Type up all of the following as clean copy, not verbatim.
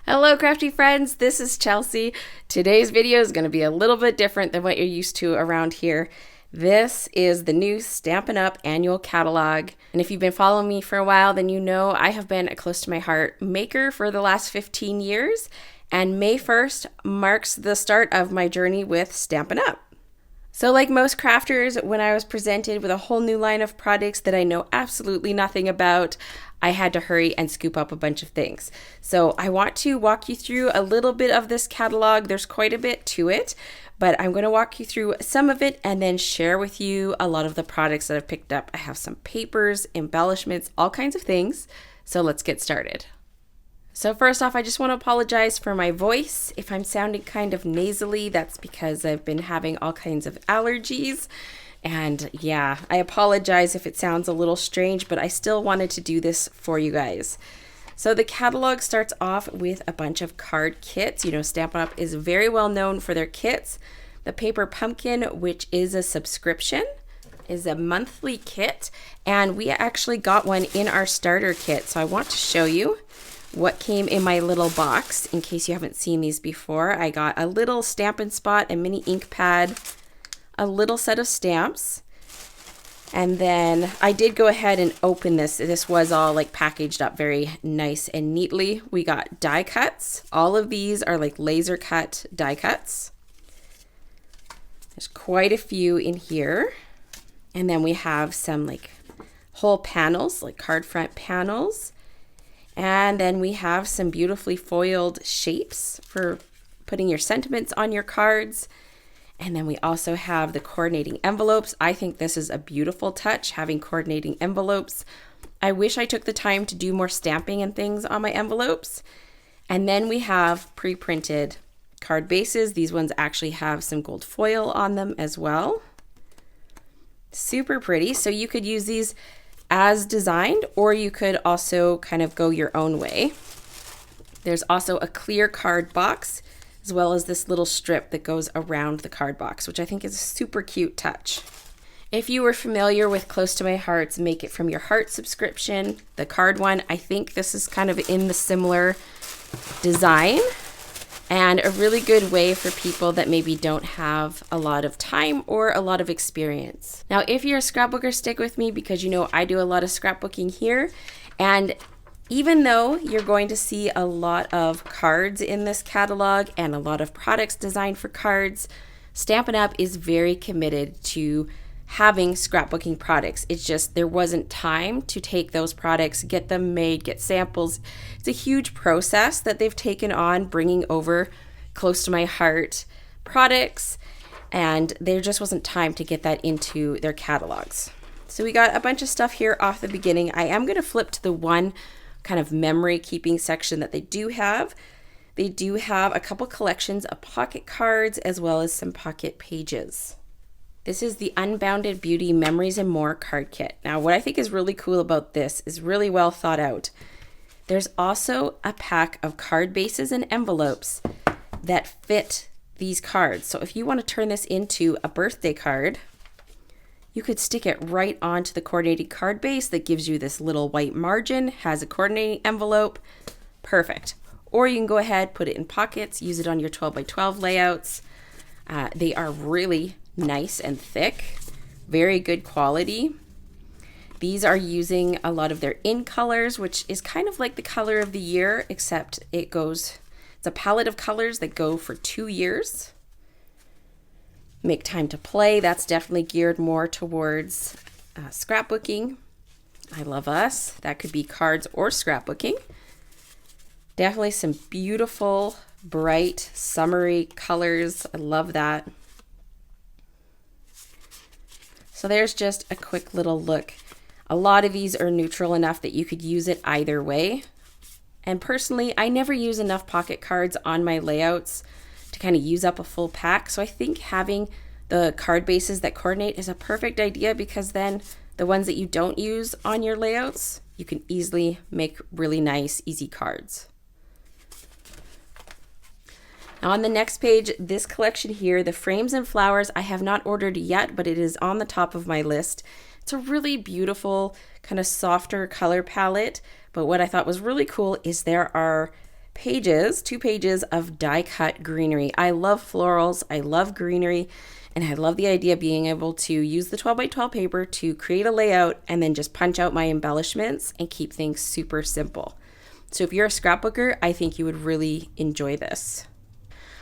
Hello crafty friends, this is Chelsea. Today's video is going to be a little bit different than what you're used to around here. This is the new Stampin' Up! Annual Catalog, and if you've been following me for a while, then you know I have been a close to my heart maker for the last 15 years, and May 1st marks the start of my journey with Stampin' Up! So like most crafters, when I was presented with a whole new line of products that I know absolutely nothing about, I had to hurry and scoop up a bunch of things. So I want to walk you through a little bit of this catalog. There's quite a bit to it, but I'm going to walk you through some of it and then share with you a lot of the products that I've picked up. I have some papers, embellishments, all kinds of things. So let's get started. So first off, I just want to apologize for my voice. If I'm sounding kind of nasally, that's because I've been having all kinds of allergies. And yeah, I apologize if it sounds a little strange, but I still wanted to do this for you guys. So the catalog starts off with a bunch of card kits. You know, Stampin' Up! Is very well known for their kits. The Paper Pumpkin, which is a subscription, is a monthly kit. And we actually got one in our starter kit. So I want to show you what came in my little box in case you haven't seen these before. I got a little Stampin' Spot, a mini ink pad, a little set of stamps, and then I did go ahead and open this. This was all like packaged up very nice and neatly. We got die cuts. All of these are like laser cut die cuts. There's quite a few in here. And then we have some like whole panels, like card front panels. And then we have some beautifully foiled shapes for putting your sentiments on your cards. And then we also have the coordinating envelopes. I think this is a beautiful touch, having coordinating envelopes. I wish I took the time to do more stamping and things on my envelopes. And then we have pre-printed card bases. These ones actually have some gold foil on them as well. Super pretty. So you could use these as designed, or you could also kind of go your own way. There's also a clear card box, as well as this little strip that goes around the card box, which I think is a super cute touch. If you were familiar with Close to My Heart's Make It From Your Heart subscription, the card one, I think this is kind of in the similar design, and a really good way for people that maybe don't have a lot of time or a lot of experience. Now, if you're a scrapbooker, stick with me because you know I do a lot of scrapbooking here, and even though you're going to see a lot of cards in this catalog and a lot of products designed for cards, Stampin' Up! Is very committed to having scrapbooking products. It's just there wasn't time to take those products, get them made, get samples. It's a huge process that they've taken on bringing over Close to My Heart products, and there just wasn't time to get that into their catalogs. So we got a bunch of stuff here off the beginning. I am going to flip to the one kind of memory keeping section that they do have. They do have a couple collections of pocket cards as well as some pocket pages. This is the Unbounded Beauty Memories and More card kit. Now, what I think is really cool about this is really well thought out. There's also a pack of card bases and envelopes that fit these cards. So if you want to turn this into a birthday card, you could stick it right onto the coordinating card base that gives you this little white margin, has a coordinating envelope. Perfect. Or you can go ahead, put it in pockets, use it on your 12 by 12 layouts. They are really nice and thick, very good quality. These are using a lot of their in colors, which is kind of like the color of the year, except it's a palette of colors that go for 2 years. Make Time to Play, that's definitely geared more towards scrapbooking. I Love Us, that could be cards or scrapbooking. Definitely some beautiful, bright, summery colors. I love that. So there's just a quick little look. A lot of these are neutral enough that you could use it either way. And personally, I never use enough pocket cards on my layouts to kind of use up a full pack. So I think having the card bases that coordinate is a perfect idea, because then the ones that you don't use on your layouts, you can easily make really nice, easy cards. Now on the next page, this collection here, the Frames and Flowers, I have not ordered yet, but it is on the top of my list. It's a really beautiful, kind of softer color palette, but what I thought was really cool is there are pages, 2 pages of die cut greenery. I love florals, I love greenery, and I love the idea of being able to use the 12 by 12 paper to create a layout and then just punch out my embellishments and keep things super simple. So if you're a scrapbooker, I think you would really enjoy this.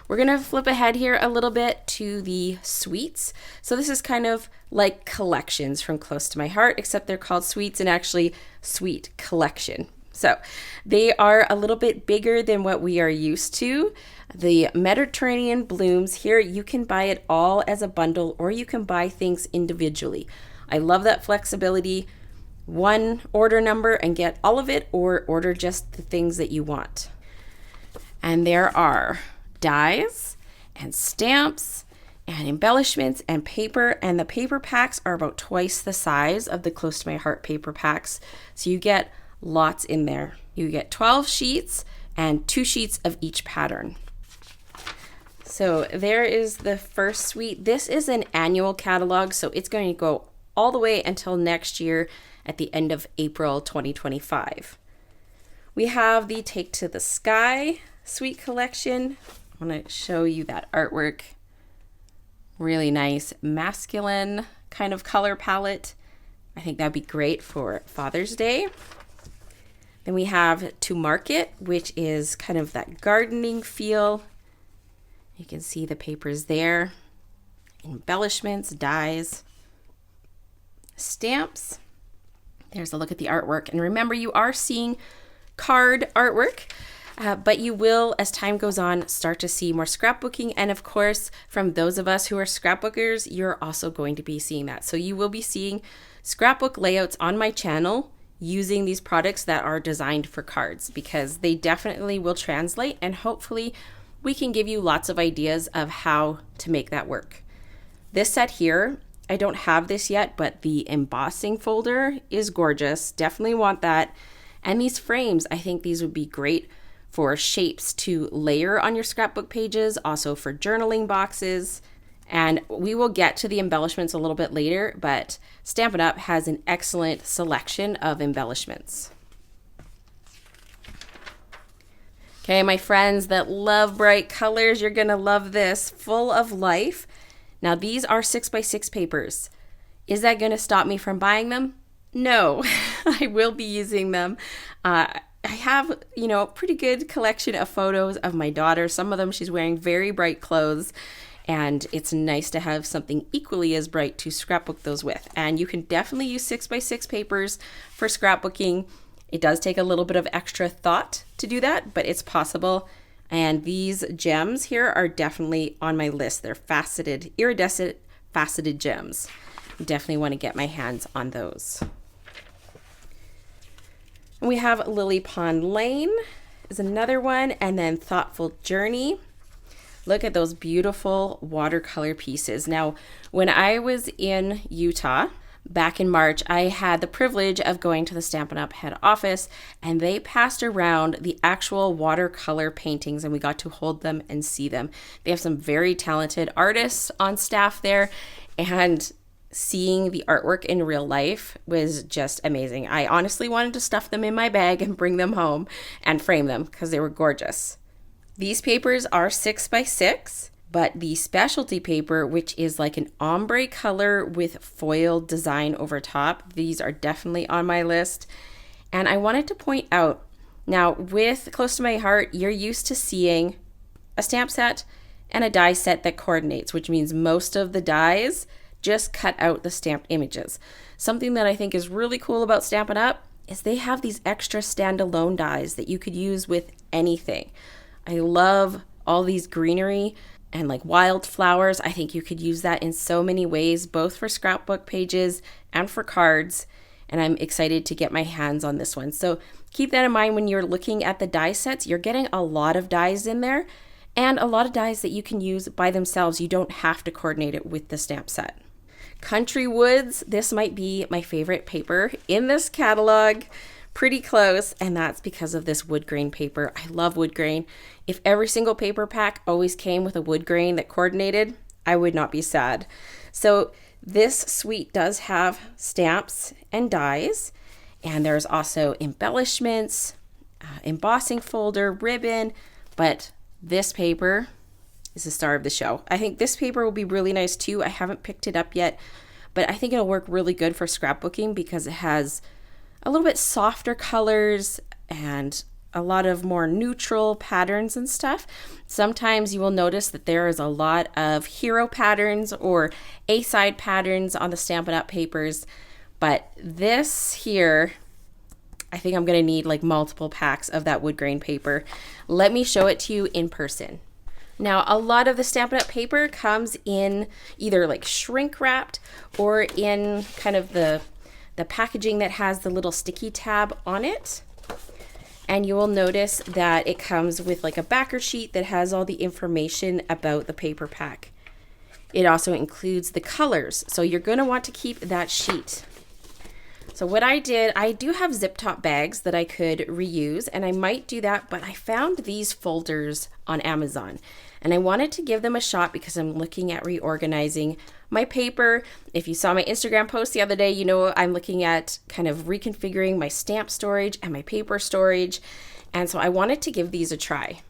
We're gonna flip ahead here a little bit to the suites. So this is kind of like collections from Close to My Heart, except they're called suites and actually suite collection. So they are a little bit bigger than what we are used to. The Mediterranean blooms here, you can buy it all as a bundle or you can buy things individually. I love that flexibility. One order number and get all of it, or order just the things that you want. And there are dies and stamps and embellishments and paper, and the paper packs are about twice the size of the Close to My Heart paper packs. So you get lots in there. You get 12 sheets and 2 sheets of each pattern. So there is the first suite. This is an annual catalog, so it's going to go all the way until next year at the end of April 2025. We have the Take to the Sky suite collection. I want to show you that artwork. Really nice masculine kind of color palette. I think that'd be great for Father's Day. Then we have To Market, which is kind of that gardening feel. You can see the papers there. Embellishments, dies, stamps. There's a look at the artwork. And remember, you are seeing card artwork, but you will, as time goes on, start to see more scrapbooking. And of course, from those of us who are scrapbookers, you're also going to be seeing that. So you will be seeing scrapbook layouts on my channel using these products that are designed for cards, because they definitely will translate, and hopefully we can give you lots of ideas of how to make that work. This set here, I don't have this yet, but the embossing folder is gorgeous. Definitely want that. And these frames, I think these would be great for shapes to layer on your scrapbook pages, also for journaling boxes. And we will get to the embellishments a little bit later, but Stampin' Up! Has an excellent selection of embellishments. Okay, my friends that love bright colors, you're gonna love this. Full of Life. Now these are 6x6 papers. Is that gonna stop me from buying them? No, I will be using them. I have, a pretty good collection of photos of my daughter. Some of them she's wearing very bright clothes, and it's nice to have something equally as bright to scrapbook those with. And you can definitely use 6x6 papers for scrapbooking. It does take a little bit of extra thought to do that, but it's possible. And these gems here are definitely on my list. They're faceted, iridescent faceted gems. Definitely want to get my hands on those. And we have Pon Lane is another one, and then Thoughtful Journey. Look at those beautiful watercolor pieces. Now, when I was in Utah back in March, I had the privilege of going to the Stampin' Up! Head office, and they passed around the actual watercolor paintings, and we got to hold them and see them. They have some very talented artists on staff there, and seeing the artwork in real life was just amazing. I honestly wanted to stuff them in my bag and bring them home and frame them because they were gorgeous. These papers are 6x6, but the specialty paper, which is like an ombre color with foil design over top, these are definitely on my list. And I wanted to point out, now with Close to My Heart, you're used to seeing a stamp set and a die set that coordinates, which means most of the dies just cut out the stamped images. Something that I think is really cool about Stampin' Up! Is they have these extra standalone dies that you could use with anything. I love all these greenery and like wildflowers. I think you could use that in so many ways, both for scrapbook pages and for cards. And I'm excited to get my hands on this one. So keep that in mind when you're looking at the die sets. You're getting a lot of dies in there and a lot of dies that you can use by themselves. You don't have to coordinate it with the stamp set. Country Woods, this might be my favorite paper in this catalog. Pretty close, and that's because of this wood grain paper. I love wood grain. If every single paper pack always came with a wood grain that coordinated, I would not be sad. So this suite does have stamps and dies, and there's also embellishments, embossing folder, ribbon, but this paper is the star of the show. I think this paper will be really nice too. I haven't picked it up yet, but I think it'll work really good for scrapbooking because it has a little bit softer colors and a lot of more neutral patterns and stuff. Sometimes you will notice that there is a lot of hero patterns or A-side patterns on the Stampin' Up papers, but this here, I think I'm gonna need like multiple packs of that wood grain paper. Let me show it to you in person. Now, a lot of the Stampin' Up paper comes in either like shrink wrapped or in kind of the packaging that has the little sticky tab on it. And you will notice that it comes with like a backer sheet that has all the information about the paper pack. It also includes the colors, so you're going to want to keep that sheet. So what I did, I do have zip top bags that I could reuse, and I might do that, but I found these folders on Amazon, and I wanted to give them a shot because I'm looking at reorganizing my paper. If you saw my Instagram post the other day, you know I'm looking at kind of reconfiguring my stamp storage and my paper storage, and so I wanted to give these a try.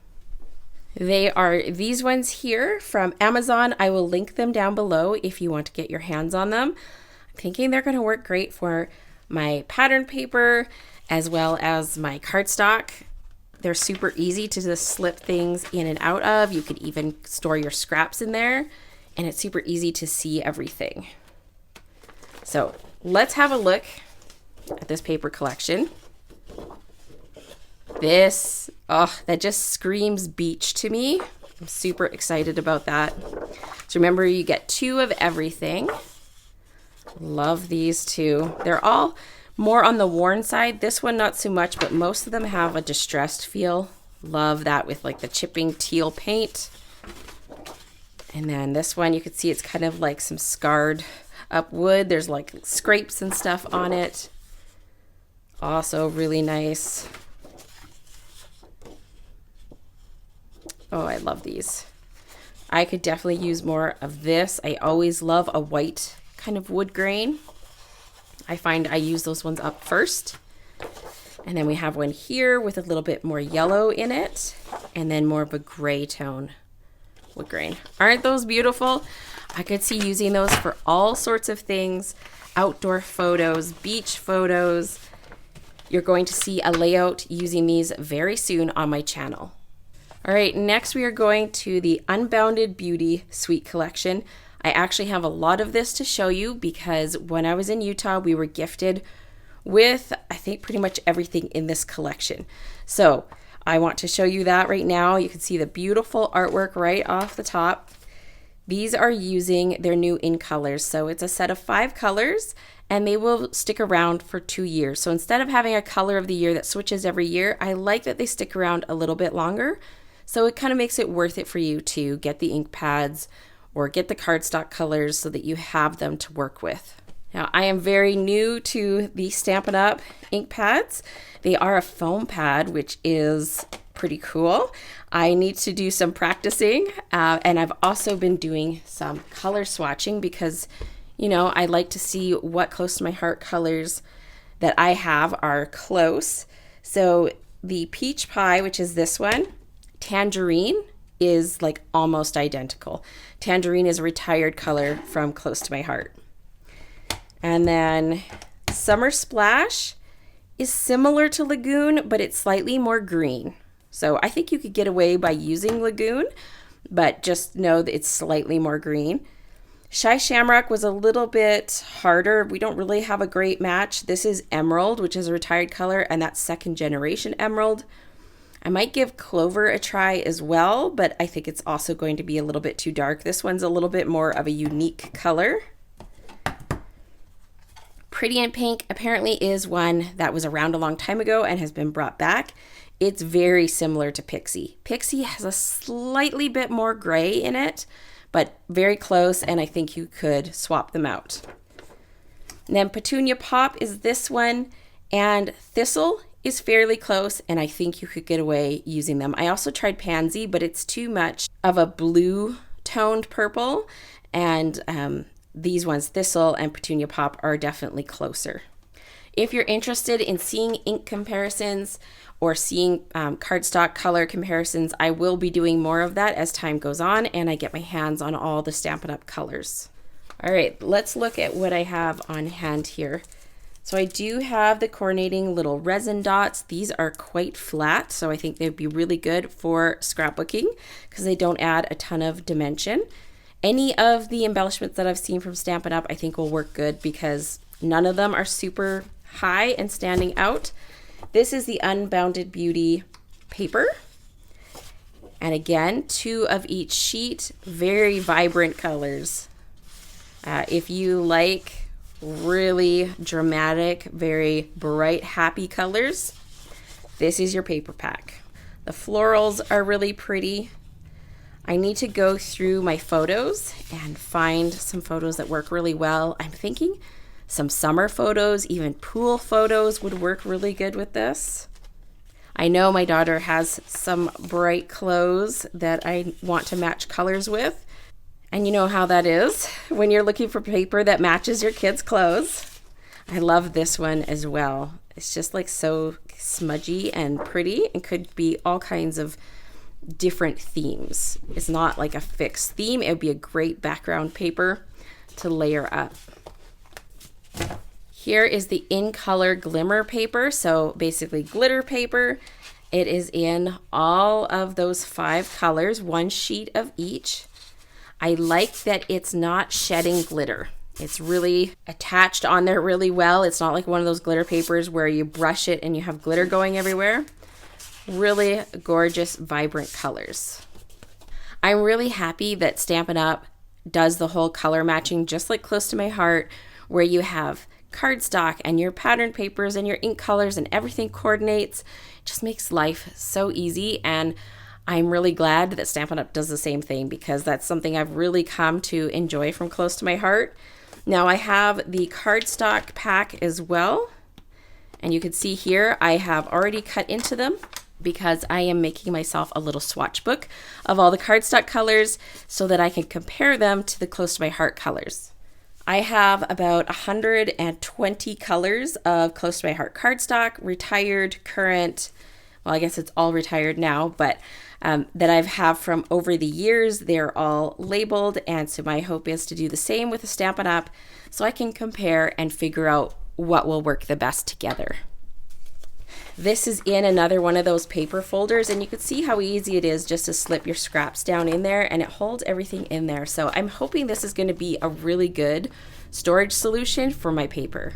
They are these ones here from Amazon. I will link them down below if you want to get your hands on them. I'm thinking they're going to work great for my pattern paper as well as my cardstock. They're super easy to just slip things in and out of. You could even store your scraps in there, and it's super easy to see everything. So let's have a look at this paper collection. This, oh, that just screams beach to me. I'm super excited about that. So remember, you get 2 of everything. Love these two. They're all more on the worn side. This one not so much, but most of them have a distressed feel. Love that with like the chipping teal paint. And then this one, you can see it's kind of like some scarred up wood. There's like scrapes and stuff on it. Also really nice. Oh, I love these. I could definitely use more of this. I always love a white kind of wood grain. I find I use those ones up first. And then we have one here with a little bit more yellow in it, and then more of a gray tone wood grain. Aren't those beautiful? I could see using those for all sorts of things. Outdoor photos, beach photos. You're going to see a layout using these very soon on my channel. All right, next we are going to the Unbounded Beauty Suite Collection. I actually have a lot of this to show you because when I was in Utah, we were gifted with, I think, pretty much everything in this collection. So I want to show you that right now. You can see the beautiful artwork right off the top. These are using their new in colors. So it's a set of 5 colors and they will stick around for 2 years. So instead of having a color of the year that switches every year, I like that they stick around a little bit longer. So it kind of makes it worth it for you to get the ink pads or get the cardstock colors so that you have them to work with. Now, I am very new to the Stampin' Up ink pads. They are a foam pad, which is pretty cool. I need to do some practicing, and I've also been doing some color swatching because, you know, I like to see what close to my heart colors that I have are close. So the peach pie, which is this one, tangerine, is like almost identical. Tangerine is a retired color from close to my heart. And then Summer Splash is similar to Lagoon, but it's slightly more green. So I think you could get away by using Lagoon, but just know that it's slightly more green. Shy Shamrock was a little bit harder. We don't really have a great match. This is Emerald, which is a retired color, and that's 2nd generation Emerald. I might give Clover a try as well, but I think it's also going to be a little bit too dark. This one's a little bit more of a unique color. Pretty in Pink apparently is one that was around a long time ago and has been brought back. It's very similar to Pixie. Pixie has a slightly bit more gray in it, but very close, and I think you could swap them out. And then Petunia Pop is this one, and Thistle is fairly close, and I think you could get away using them. I also tried Pansy, but it's too much of a blue toned purple, and these ones, Thistle and Petunia Pop, are definitely closer. If you're interested in seeing ink comparisons or seeing cardstock color comparisons. I will be doing more of that as time goes on and I get my hands on all the Stampin' Up! Colors. All right, let's look at what I have on hand here. So I do have the coordinating little resin dots. These are quite flat, so I think they'd be really good for scrapbooking because they don't add a ton of dimension. Any of the embellishments that I've seen from Stampin' Up! I think will work good because none of them are super high and standing out. This is the Unbounded Beauty paper. And again, 2 of each sheet, very vibrant colors. If you like really dramatic, very bright, happy colors, this is your paper pack. The florals are really pretty. I need to go through my photos and find some photos that work really well. I'm thinking some summer photos, even pool photos would work really good with this. I know my daughter has some bright clothes that I want to match colors with. And you know how that is when you're looking for paper that matches your kids' clothes. I love this one as well. It's just like so smudgy and pretty and could be all kinds of different themes. It's not like a fixed theme. It would be a great background paper to layer up. Here is the In Color Glimmer paper. So basically glitter paper. It is in all of those 5 colors, 1 sheet of each. I like that it's not shedding glitter. It's really attached on there really well. It's not like one of those glitter papers where you brush it and you have glitter going everywhere. Really gorgeous, vibrant colors. I'm really happy that Stampin' Up! Does the whole color matching just like Close to My Heart, where you have cardstock and your pattern papers and your ink colors and everything coordinates. It just makes life so easy, and I'm really glad that Stampin' Up! Does the same thing because that's something I've really come to enjoy from Close to My Heart. Now I have the cardstock pack as well, and you can see here I have already cut into them because I am making myself a little swatch book of all the cardstock colors so that I can compare them to the Close to My Heart colors. I have about 120 colors of Close to My Heart cardstock, retired, current, well, I guess it's all retired now, but that I've had from over the years. They're all labeled, and so my hope is to do the same with the Stampin' Up! So I can compare and figure out what will work the best together. This is in another one of those paper folders, and you can see how easy it is just to slip your scraps down in there, and it holds everything in there. So I'm hoping this is going to be a really good storage solution for my paper.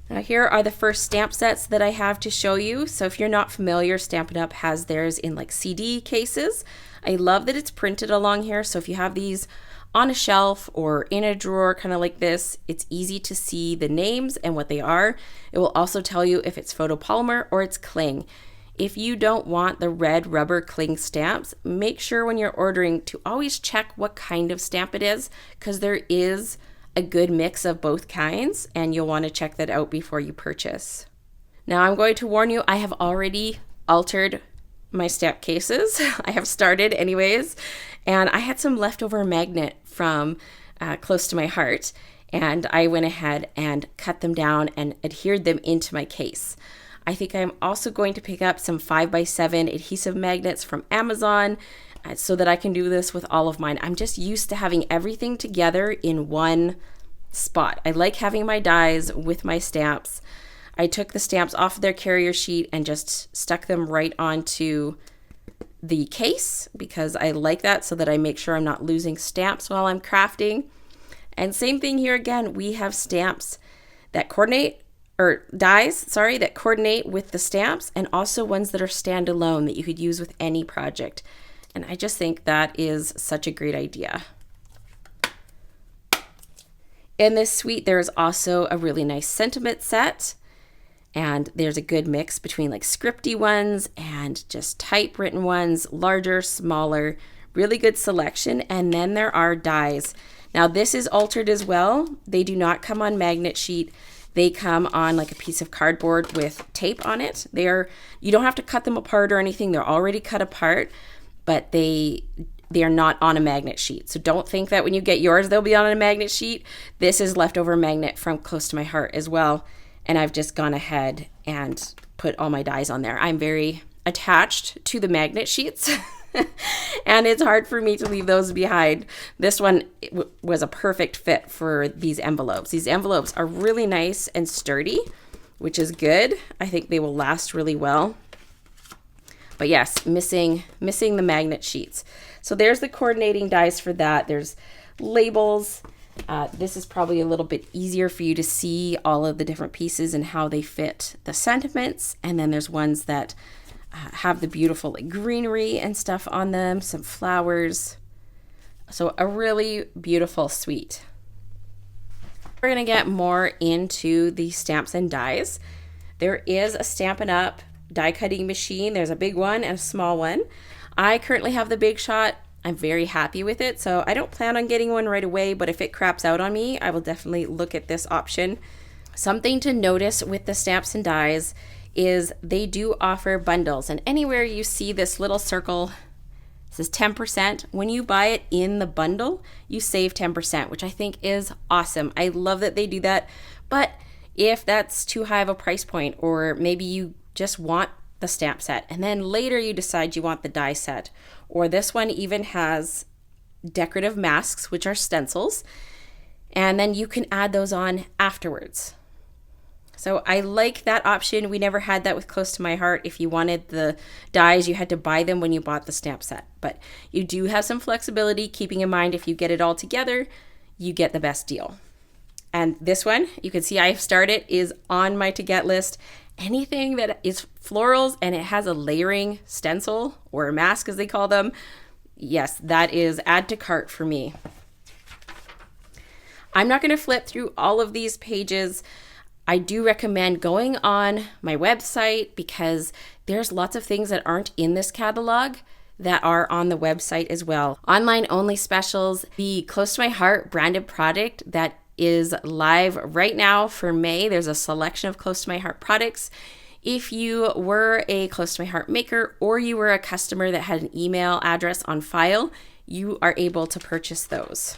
Now here are the first stamp sets that I have to show you. So if you're not familiar, Stampin' Up! Has theirs in like CD cases. I love that it's printed along here. So if you have these on a shelf or in a drawer kind of like this, it's easy to see the names and what they are. It will also tell you if it's photopolymer or it's cling. If you don't want the red rubber cling stamps, make sure when you're ordering to always check what kind of stamp it is, because there is a good mix of both kinds, and you'll want to check that out before you purchase. Now I'm going to warn you, I have already altered my stamp cases. I have started anyways, and I had some leftover magnet from Close to My Heart, and I went ahead and cut them down and adhered them into my case. I think I'm also going to pick up some 5x7 adhesive magnets from Amazon so that I can do this with all of mine. I'm just used to having everything together in one spot. I like having my dies with my stamps. I took the stamps off of their carrier sheet and just stuck them right onto the case because I like that, so that I make sure I'm not losing stamps while I'm crafting. And same thing here again, we have stamps that coordinate, or dies, sorry, that coordinate with the stamps, and also ones that are standalone that you could use with any project. And I just think that is such a great idea. In this suite, there's also a really nice sentiment set. And there's a good mix between like scripty ones and just typewritten ones, larger, smaller, really good selection. And then there are dies. Now this is altered as well. They do not come on magnet sheet. They come on like a piece of cardboard with tape on it. You don't have to cut them apart or anything. They're already cut apart, but they are not on a magnet sheet. So don't think that when you get yours, they'll be on a magnet sheet. This is leftover magnet from Close to My Heart as well. And I've just gone ahead and put all my dies on there. I'm very attached to the magnet sheets and it's hard for me to leave those behind. This one was a perfect fit for these envelopes. These envelopes are really nice and sturdy, which is good. I think they will last really well. But yes, missing the magnet sheets. So there's the coordinating dies for that. There's labels. This is probably a little bit easier for you to see all of the different pieces and how they fit the sentiments. And then there's ones that have the beautiful like greenery and stuff on them, some flowers. So a really beautiful suite. We're gonna get more into the stamps and dies. There is a Stampin' Up die cutting machine. There's a big one and a small one. I currently have the Big Shot. I'm very happy with it, so I don't plan on getting one right away, but if it craps out on me, I will definitely look at this option. Something to notice with the stamps and dies is they do offer bundles, and anywhere you see this little circle, it says 10%. When you buy it in the bundle, you save 10%, which I think is awesome. I love that they do that, but if that's too high of a price point, or maybe you just want the stamp set and then later you decide you want the die set, or this one even has decorative masks, which are stencils, and then you can add those on afterwards. So I like that option. We never had that with Close to My Heart. If you wanted the dies, you had to buy them when you bought the stamp set, but you do have some flexibility, keeping in mind if you get it all together, you get the best deal. And this one, you can see I've started, is on my to get list. Anything that is florals and it has a layering stencil or a mask as they call them, yes, that is add to cart for me. I'm not going to flip through all of these pages. I do recommend going on my website because there's lots of things that aren't in this catalog that are on the website as well. Online only specials, the Close to My Heart branded product that is live right now for May. There's a selection of Close to My Heart products. If you were a Close to My Heart maker or you were a customer that had an email address on file, you are able to purchase those.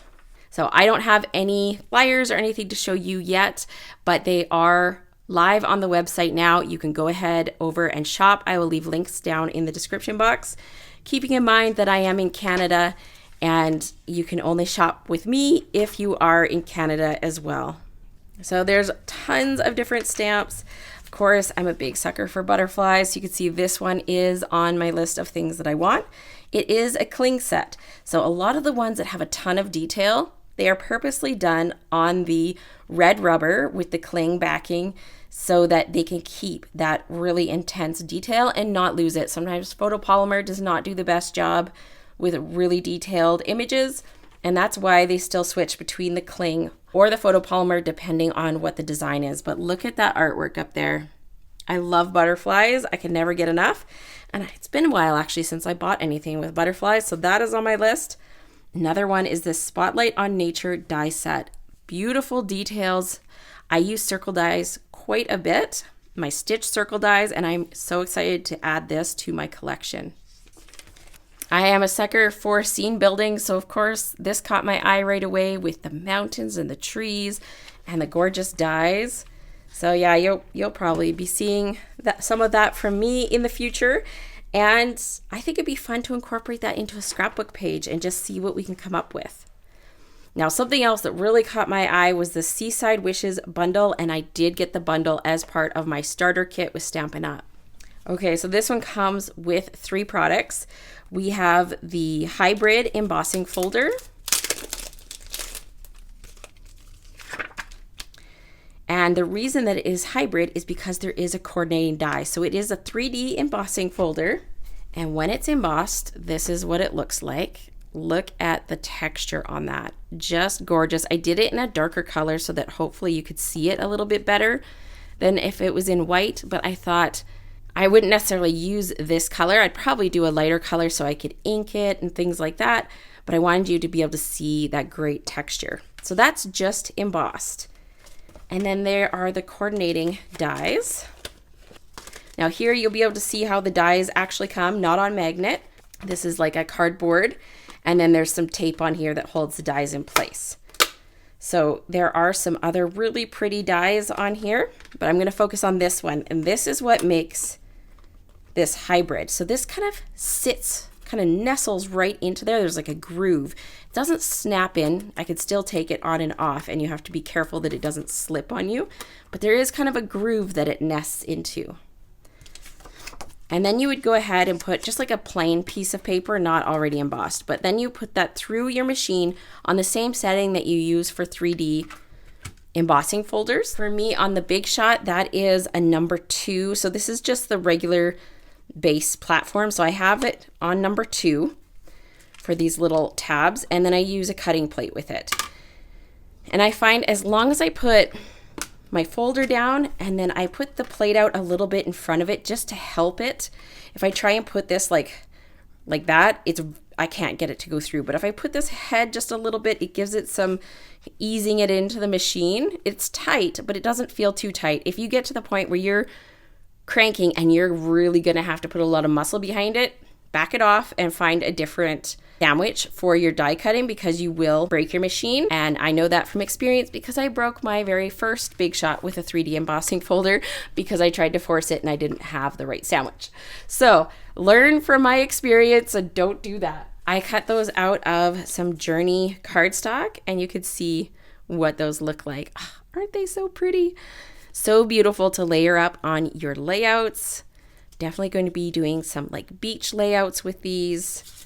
So I don't have any flyers or anything to show you yet, but they are live on the website now. You can go ahead over and shop. I will leave links down in the description box, keeping in mind that I am in Canada and you can only shop with me if you are in Canada as well. So there's tons of different stamps. Of course, I'm a big sucker for butterflies. You can see this one is on my list of things that I want. It is a cling set. So a lot of the ones that have a ton of detail, they are purposely done on the red rubber with the cling backing so that they can keep that really intense detail and not lose it. Sometimes photopolymer does not do the best job with really detailed images, and that's why they still switch between the cling or the photopolymer depending on what the design is. But look at that artwork up there. I love butterflies. I can never get enough, and it's been a while actually since I bought anything with butterflies, so that is on my list. Another one is this Spotlight on Nature die set. Beautiful details. I use circle dies quite a bit, my stitch circle dies, and I'm so excited to add this to my collection. I am a sucker for scene building, so of course this caught my eye right away with the mountains and the trees and the gorgeous dies. So yeah, you'll probably be seeing some of that from me in the future, and I think it'd be fun to incorporate that into a scrapbook page and just see what we can come up with. Now, something else that really caught my eye was the Seaside Wishes bundle, and I did get the bundle as part of my starter kit with Stampin' Up. Okay, so this one comes with 3 products. We have the hybrid embossing folder, and the reason that it is hybrid is because there is a coordinating die. So it is a 3D embossing folder, and when it's embossed, this is what it looks like. Look at the texture on that, just gorgeous. I did it in a darker color so that hopefully you could see it a little bit better than if it was in white, but I thought I wouldn't necessarily use this color. I'd probably do a lighter color so I could ink it and things like that, but I wanted you to be able to see that great texture. So that's just embossed. And then there are the coordinating dies. Now here you'll be able to see how the dies actually come, not on magnet. This is like a cardboard, and then there's some tape on here that holds the dies in place. So there are some other really pretty dies on here, but I'm going to focus on this one. And this is what makes this hybrid. So this kind of sits, kind of nestles right into there. There's like a groove. It doesn't snap in. I could still take it on and off, and you have to be careful that it doesn't slip on you. But there is kind of a groove that it nests into. And then you would go ahead and put just like a plain piece of paper, not already embossed, but then you put that through your machine on the same setting that you use for 3D embossing folders. For me on the Big Shot, that is a number 2. So this is just the regular base platform. So I have it on number 2 for these little tabs, and then I use a cutting plate with it. And I find as long as I put my folder down and then I put the plate out a little bit in front of it just to help it. If I try and put this like that, I can't get it to go through. But if I put this head just a little bit, it gives it some easing it into the machine. It's tight, but it doesn't feel too tight. If you get to the point where you're cranking and you're really going to have to put a lot of muscle behind it, back it off and find a different sandwich for your die cutting, because you will break your machine. And I know that from experience because I broke my very first Big Shot with a 3D embossing folder because I tried to force it and I didn't have the right sandwich. So learn from my experience and don't do that. I cut those out of some Journey cardstock and you could see what those look like. Oh, aren't they so pretty? So beautiful to layer up on your layouts. Definitely going to be doing some like beach layouts with these.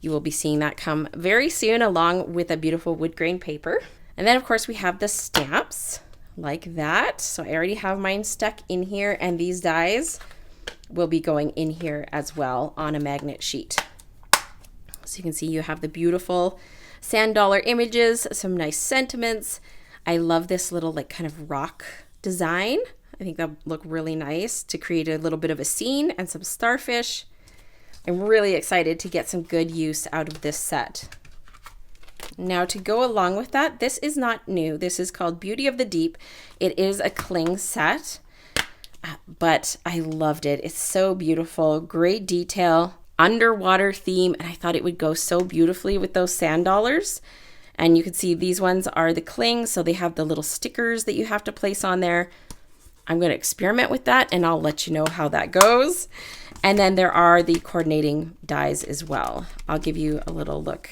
You will be seeing that come very soon along with a beautiful wood grain paper. And then of course we have the stamps like that. So I already have mine stuck in here, and these dies will be going in here as well on a magnet sheet. So you can see you have the beautiful sand dollar images, some nice sentiments. I love this little like kind of rock design. I think that'll look really nice to create a little bit of a scene and some starfish. I'm really excited to get some good use out of this set. Now to go along with that, this is not new. This is called Beauty of the Deep. It is a cling set, but I loved it. It's so beautiful, great detail, underwater theme, and I thought it would go so beautifully with those sand dollars. And you can see these ones are the cling, so they have the little stickers that you have to place on there. I'm going to experiment with that and I'll let you know how that goes. And then there are the coordinating dies as well. I'll give you a little look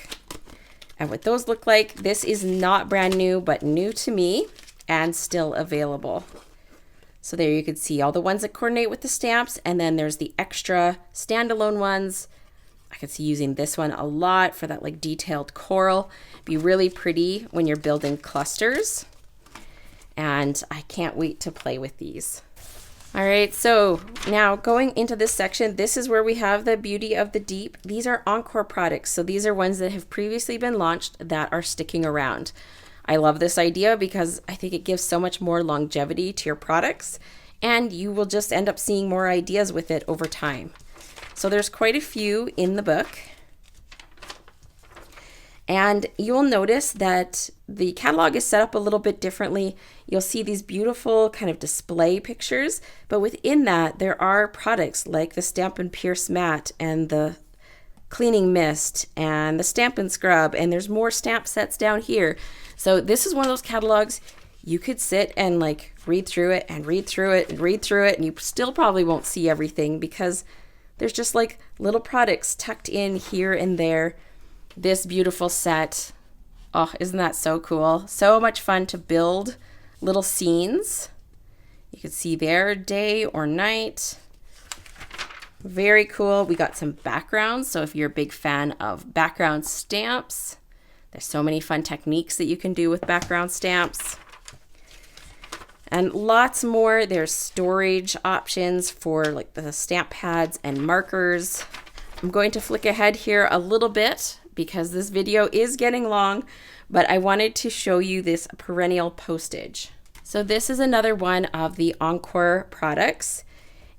at what those look like. This is not brand new, but new to me and still available. So there you can see all the ones that coordinate with the stamps, and then there's the extra standalone ones. I could see using this one a lot for that like detailed coral. Be really pretty when you're building clusters. And I can't wait to play with these. All right, so now going into this section, this is where we have the Beauty of the Deep. These are Encore products. So these are ones that have previously been launched that are sticking around. I love this idea because I think it gives so much more longevity to your products, and you will just end up seeing more ideas with it over time. So there's quite a few in the book. And you'll notice that the catalog is set up a little bit differently. You'll see these beautiful kind of display pictures, but within that there are products like the Stampin' Pierce Matte and the Cleaning Mist and the Stampin' Scrub, and there's more stamp sets down here. So this is one of those catalogs you could sit and like read through it and read through it and read through it, and you still probably won't see everything because there's just like little products tucked in here and there. This beautiful set. Oh, isn't that so cool? So much fun to build little scenes. You can see there, day or night. Very cool. We got some backgrounds. So if you're a big fan of background stamps, there's so many fun techniques that you can do with background stamps. And lots more. There's storage options for like the stamp pads and markers. I'm going to flick ahead here a little bit because this video is getting long, but I wanted to show you this Perennial Postage. So this is another one of the Encore products,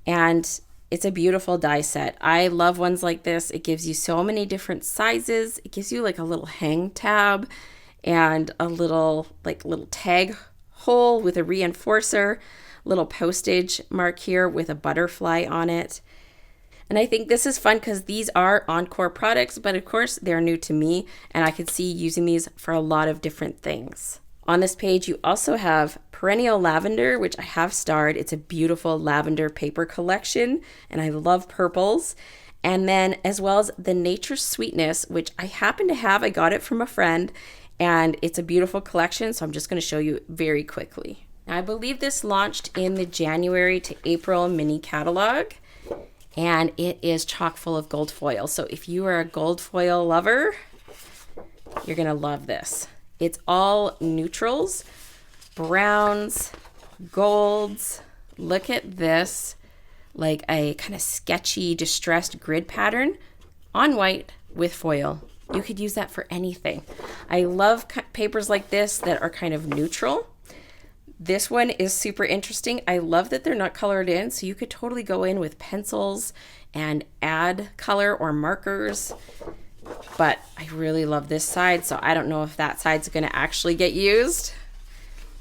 and it's a beautiful die set. I love ones like this. It gives you so many different sizes. It gives you like a little hang tab and a little tag hole with a reinforcer, little postage mark here with a butterfly on it. And I think this is fun because these are Encore products, but of course they're new to me and I could see using these for a lot of different things. On this page, you also have Perennial Lavender, which I have starred. It's a beautiful lavender paper collection, and I love purples. And then as well as the Nature's Sweetness, which I happen to have. I got it from a friend, and it's a beautiful collection, so I'm just going to show you very quickly. Now, I believe this launched in the January to April mini catalog, and it is chock full of gold foil. So if you are a gold foil lover, you're going to love this. It's all neutrals, browns, golds. Look at this, like a kind of sketchy, distressed grid pattern on white with foil. You could use that for anything. I love papers like this that are kind of neutral. This one is super interesting. I love that they're not colored in, so you could totally go in with pencils and add color or markers. But I really love this side, so I don't know if that side's going to actually get used.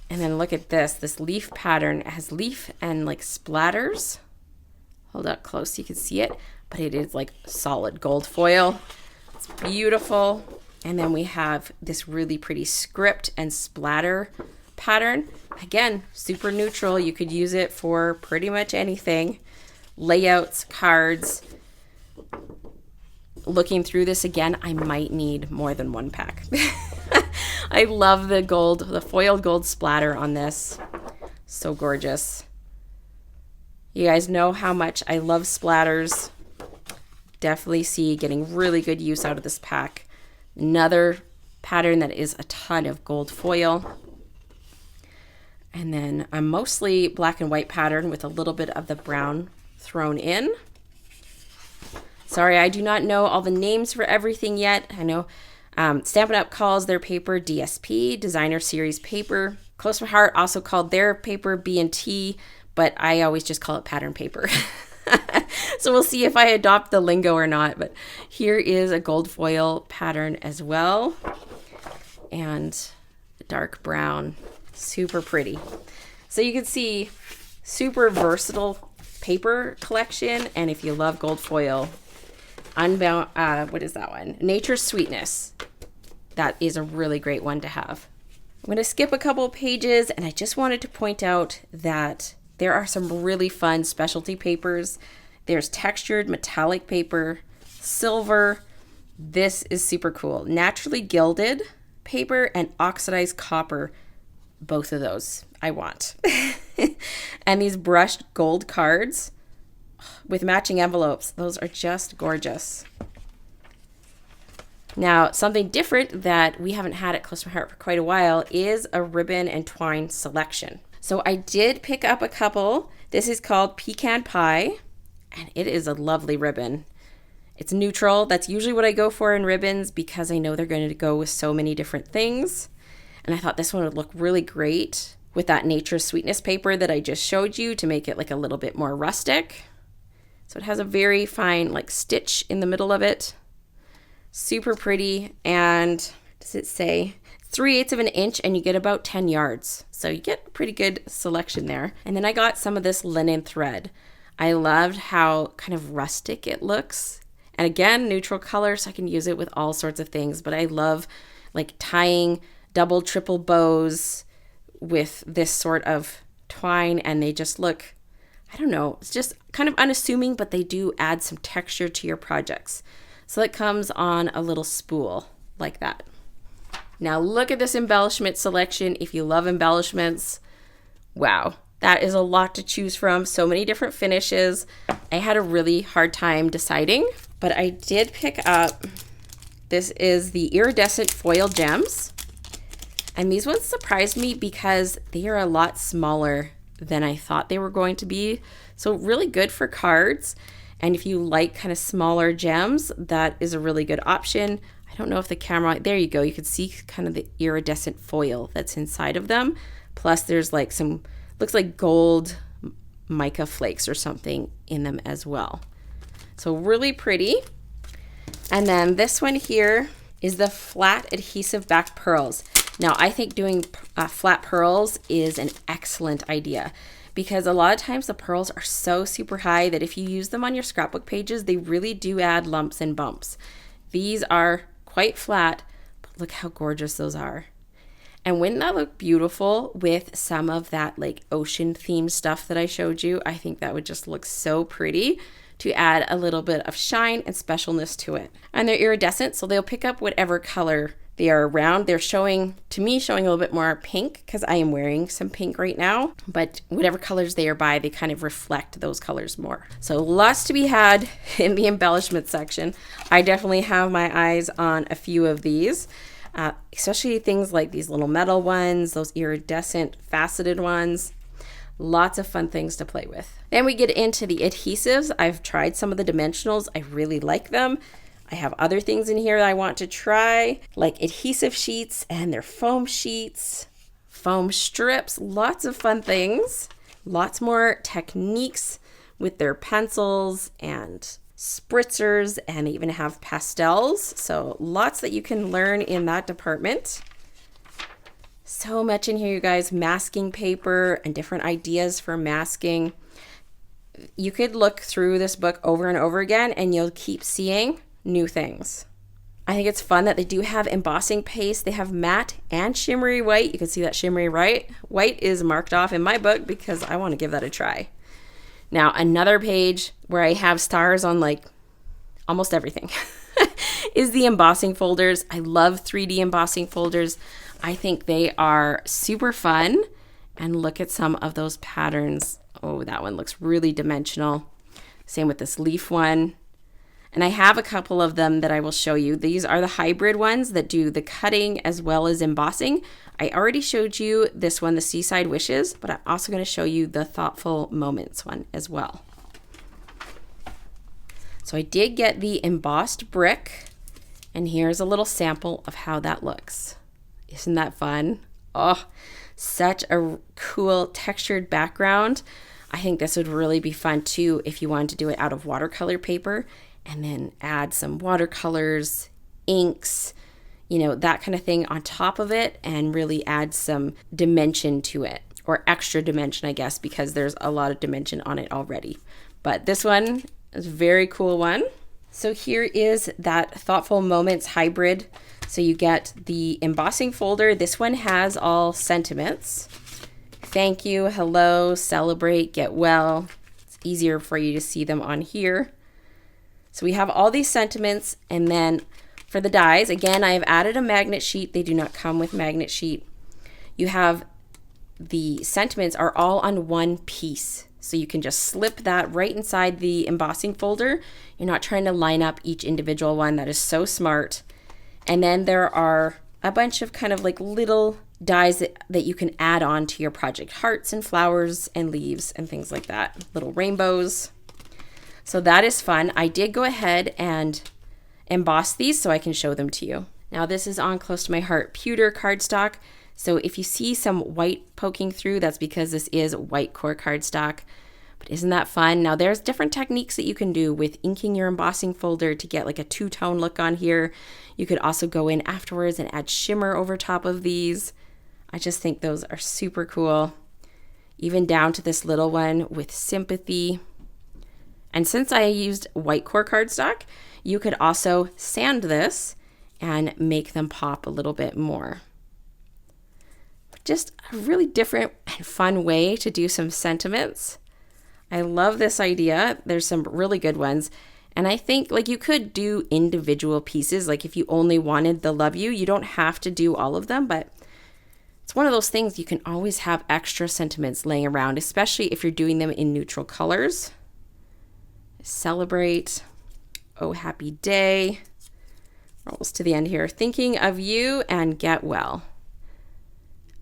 And then look at this leaf pattern. It has leaf and like splatters. Hold up close so you can see it, but it is like solid gold foil. It's beautiful. And then we have this really pretty script and splatter pattern. Again, super neutral. You could use it for pretty much anything. Layouts, cards. Looking through this again, I might need more than one pack. I love the gold, the foiled gold splatter on this. So gorgeous. You guys know how much I love splatters. Definitely see getting really good use out of this pack. Another pattern that is a ton of gold foil. And then a mostly black and white pattern with a little bit of the brown thrown in. Sorry, I do not know all the names for everything yet. I know Stampin' Up! Calls their paper DSP, Designer Series Paper. Close to My Heart also called their paper B&T, but I always just call it pattern paper. So we'll see if I adopt the lingo or not. But here is a gold foil pattern as well. And dark brown, super pretty. So you can see super versatile paper collection. And if you love gold foil, what is that one? Nature's Sweetness. That is a really great one to have. I'm going to skip a couple of pages, and I just wanted to point out that there are some really fun specialty papers. There's textured metallic paper, silver. This is super cool. Naturally gilded paper and oxidized copper. Both of those I want. And these brushed gold cards with matching envelopes. Those are just gorgeous. Now, something different that we haven't had at Close to My Heart for quite a while is a ribbon and twine selection. So I did pick up a couple. This is called Pecan Pie, and it is a lovely ribbon. It's neutral. That's usually what I go for in ribbons because I know they're going to go with so many different things. And I thought this one would look really great with that Nature's Sweetness paper that I just showed you to make it like a little bit more rustic. So it has a very fine like stitch in the middle of it. Super pretty. And does it say 3/8 of an inch, and you get about 10 yards. So you get a pretty good selection there. And then I got some of this linen thread. I loved how kind of rustic it looks. And again, neutral color, so I can use it with all sorts of things. But I love like tying double, triple bows with this sort of twine, and they just look, I don't know, it's just kind of unassuming, but they do add some texture to your projects. So it comes on a little spool like that. Now look at this embellishment selection. If you love embellishments, wow, that is a lot to choose from. So many different finishes. I had a really hard time deciding, but I did pick up, this is the Iridescent Foil Gems. And these ones surprised me because they are a lot smaller than I thought they were going to be. So really good for cards. And if you like kind of smaller gems, that is a really good option. I don't know if the camera, there you go. You can see kind of the iridescent foil that's inside of them. Plus there's like some, looks like gold mica flakes or something in them as well. So really pretty. And then this one here is the flat adhesive-backed pearls. Now I think doing flat pearls is an excellent idea, because a lot of times the pearls are so super high that if you use them on your scrapbook pages, they really do add lumps and bumps. These are quite flat, but look how gorgeous those are. And wouldn't that look beautiful with some of that like ocean themed stuff that I showed you? I think that would just look so pretty to add a little bit of shine and specialness to it. And they're iridescent, so they'll pick up whatever color they are around. They're showing, to me, showing a little bit more pink because I am wearing some pink right now, but whatever colors they are by, they kind of reflect those colors more. So lots to be had in the embellishment section. I definitely have my eyes on a few of these, especially things like these little metal ones, those iridescent faceted ones. Lots of fun things to play with. Then we get into the adhesives. I've tried some of the dimensionals. I really like them. I have other things in here that I want to try, like adhesive sheets and their foam sheets, foam strips, lots of fun things. Lots more techniques with their pencils and spritzers, and they even have pastels. So lots that you can learn in that department. So much in here, you guys. Masking paper and different ideas for masking. You could look through this book over and over again and you'll keep seeing new things. I think it's fun that they do have embossing paste. They have matte and shimmery white. You can see that shimmery white is marked off in my book because I want to give that a try. Now, another page where I have stars on like almost everything is the embossing folders. I love 3D embossing folders. I think they are super fun. And look at some of those patterns. Oh, that one looks really dimensional. Same with this leaf one. And I have a couple of them that I will show you. These are the hybrid ones that do the cutting as well as embossing. I already showed you this one, the Seaside Wishes, but I'm also going to show you the Thoughtful Moments one as well. So I did get the embossed brick, and here's a little sample of how that looks. Isn't that fun? Oh, such a cool textured background. I think this would really be fun too if you wanted to do it out of watercolor paper and then add some watercolors, inks, you know, that kind of thing on top of it and really add some dimension to it, or extra dimension, I guess, because there's a lot of dimension on it already. But this one is a very cool one. So here is that Thoughtful Moments hybrid. So you get the embossing folder. This one has all sentiments. Thank you, hello, celebrate, get well. It's easier for you to see them on here. So we have all these sentiments, and then for the dies, again, I have added a magnet sheet. They do not come with magnet sheet. You have the sentiments are all on one piece. So you can just slip that right inside the embossing folder. You're not trying to line up each individual one. That is so smart. And then there are a bunch of kind of like little dies that you can add on to your project. Hearts and flowers and leaves and things like that. Little rainbows. So that is fun. I did go ahead and emboss these so I can show them to you. Now this is on close to my heart pewter cardstock. So if you see some white poking through, that's because this is white core cardstock. But isn't that fun? Now there's different techniques that you can do with inking your embossing folder to get like a two-tone look on here. You could also go in afterwards and add shimmer over top of these. I just think those are super cool. Even down to this little one with sympathy. And since I used white core cardstock, you could also sand this and make them pop a little bit more. Just a really different and fun way to do some sentiments. I love this idea. There's some really good ones. And I think like you could do individual pieces. Like if you only wanted the love you don't have to do all of them, but it's one of those things you can always have extra sentiments laying around, especially if you're doing them in neutral colors. Celebrate. Oh, happy day. We're almost to the end here. Thinking of you and get well.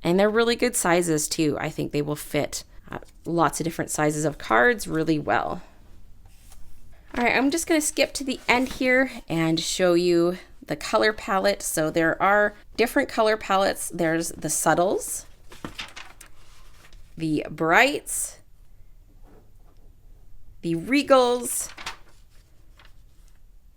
And they're really good sizes too. I think they will fit lots of different sizes of cards really well. All right, I'm just going to skip to the end here and show you the color palette. So there are different color palettes. There's the subtles, the brights, the regals,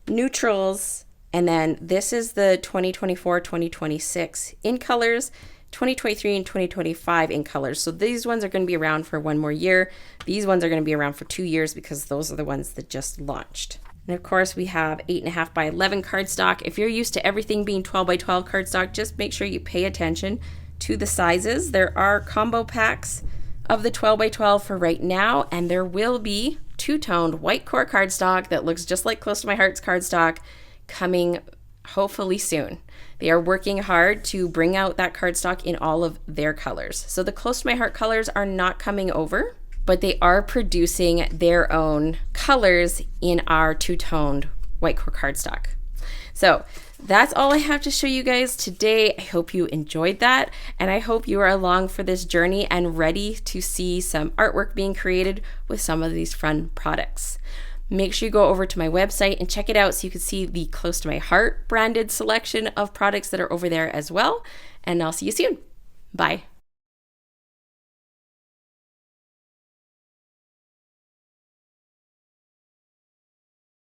neutrals, and then this is the 2024-2026 in colors. 2023 and 2025 in colors. So these ones are going to be around for one more year. These ones are going to be around for 2 years because those are the ones that just launched. And of course we have 8.5 by 11 cardstock. If you're used to everything being 12 by 12 cardstock, just make sure you pay attention to the sizes. There are combo packs of the 12 by 12 for right now, and there will be two-toned white core cardstock that looks just like Close to My Heart's cardstock coming hopefully soon. They are working hard to bring out that cardstock in all of their colors. So the Close to My Heart colors are not coming over, but they are producing their own colors in our two-toned white core cardstock. So that's all I have to show you guys today. I hope you enjoyed that, and I hope you are along for this journey and ready to see some artwork being created with some of these fun products. Make sure you go over to my website and check it out so you can see the Close to My Heart branded selection of products that are over there as well. And I'll see you soon. Bye.